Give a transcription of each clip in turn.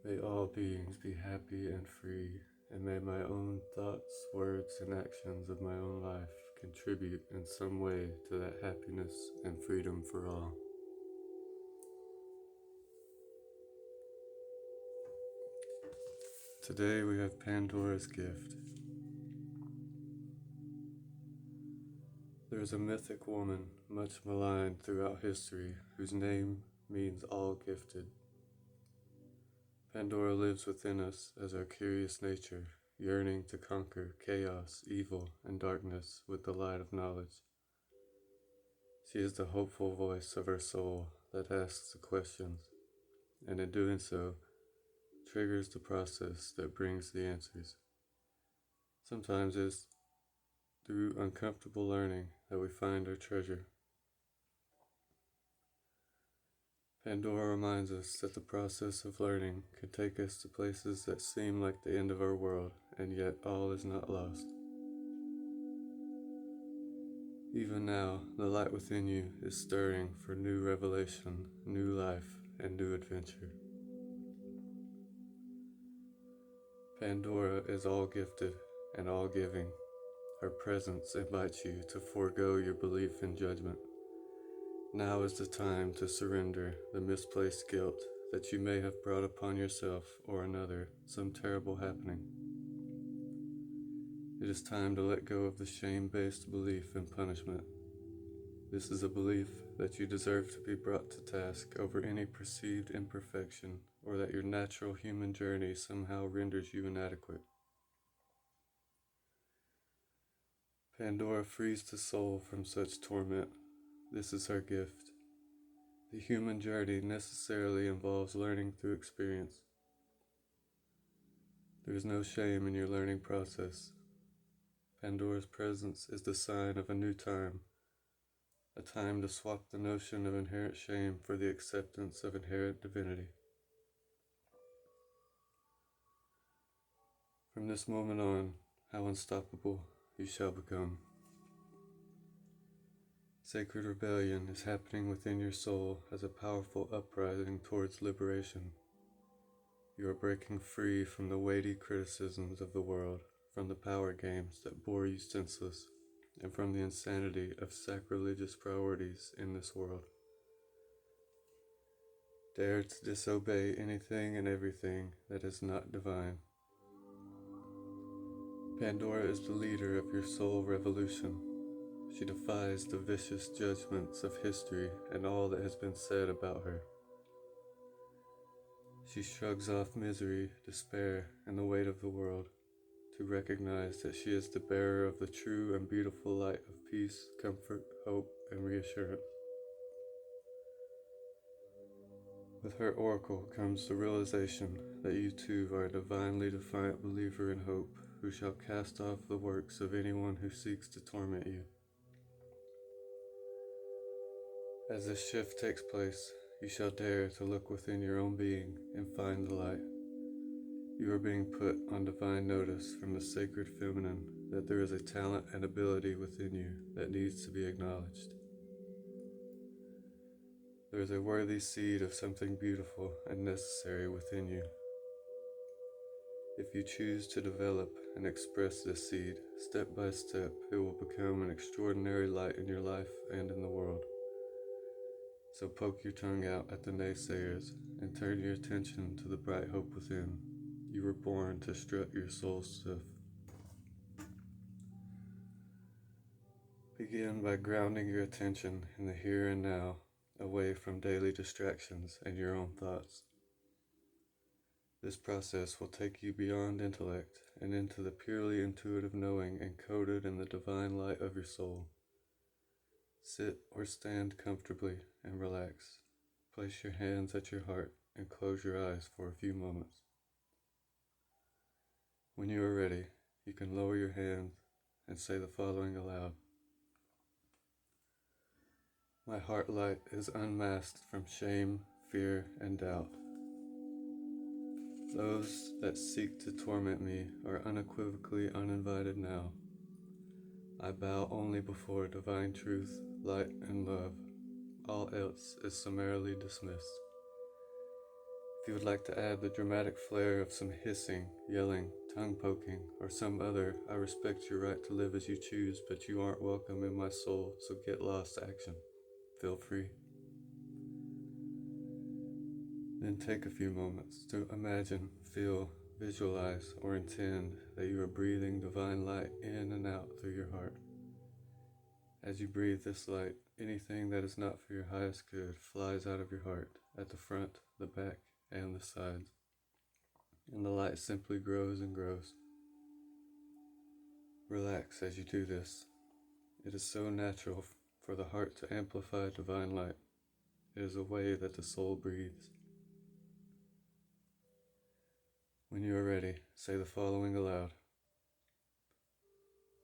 May all beings be happy and free, and may my own thoughts, words, and actions of my own life contribute in some way to that happiness and freedom for all. Today we have Pandora's gift. There is a mythic woman, much maligned throughout history, whose name means all gifted. Pandora lives within us as our curious nature, yearning to conquer chaos, evil, and darkness with the light of knowledge. She is the hopeful voice of our soul that asks the questions, and in doing so, triggers the process that brings the answers. Sometimes it's through uncomfortable learning that we find our treasure. Pandora reminds us that the process of learning can take us to places that seem like the end of our world, and yet all is not lost. Even now, the light within you is stirring for new revelation, new life, and new adventure. Pandora is all gifted and all giving. Her presence invites you to forego your belief in judgment. Now is the time to surrender the misplaced guilt that you may have brought upon yourself or another some terrible happening. It is time to let go of the shame-based belief in punishment. This is a belief that you deserve to be brought to task over any perceived imperfection, or that your natural human journey somehow renders you inadequate. Pandora frees the soul from such torment. This is her gift. The human journey necessarily involves learning through experience. There is no shame in your learning process. Pandora's presence is the sign of a new time, a time to swap the notion of inherent shame for the acceptance of inherent divinity. From this moment on, how unstoppable you shall become. Sacred rebellion is happening within your soul as a powerful uprising towards liberation. You are breaking free from the weighty criticisms of the world, from the power games that bore you senseless, and from the insanity of sacrilegious priorities in this world. Dare to disobey anything and everything that is not divine. Pandora is the leader of your soul revolution. She defies the vicious judgments of history and all that has been said about her. She shrugs off misery, despair, and the weight of the world, to recognize that she is the bearer of the true and beautiful light of peace, comfort, hope, and reassurance. With her oracle comes the realization that you too are a divinely defiant believer in hope, who shall cast off the works of anyone who seeks to torment you. As this shift takes place, you shall dare to look within your own being and find the light. You are being put on divine notice from the sacred feminine that there is a talent and ability within you that needs to be acknowledged. There is a worthy seed of something beautiful and necessary within you. If you choose to develop and express this seed, step by step, it will become an extraordinary light in your life and in the world. So poke your tongue out at the naysayers and turn your attention to the bright hope within. You were born to strut your soul stuff. Begin by grounding your attention in the here and now, away from daily distractions and your own thoughts. This process will take you beyond intellect and into the purely intuitive knowing encoded in the divine light of your soul. Sit or stand comfortably and relax. Place your hands at your heart and close your eyes for a few moments. When you are ready, you can lower your hands and say the following aloud. My heart light is unmasked from shame, fear, and doubt. Those that seek to torment me are unequivocally uninvited now. I bow only before divine truth, light, and love. All else is summarily dismissed. If you would like to add the dramatic flair of some hissing, yelling, tongue poking, or some other "I respect your right to live as you choose, but you aren't welcome in my soul, so get lost" action, feel free. Then take a few moments to imagine, feel, visualize, or intend that you are breathing divine light in and out through your heart. As you breathe this light, anything that is not for your highest good flies out of your heart at the front, the back, and the sides. And the light simply grows and grows. Relax as you do this. It is so natural for the heart to amplify divine light. It is a way that the soul breathes. When you are ready, say the following aloud.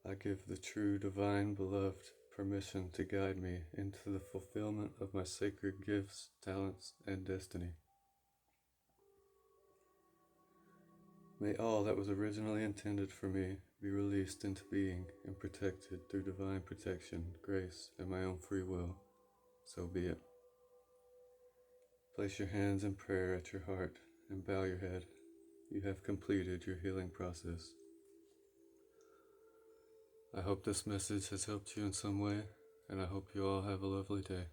I give the true divine beloved permission to guide me into the fulfillment of my sacred gifts, talents, and destiny. May all that was originally intended for me be released into being and protected through divine protection, grace, and my own free will. So be it. Place your hands in prayer at your heart and bow your head. You have completed your healing process. I hope this message has helped you in some way, and I hope you all have a lovely day.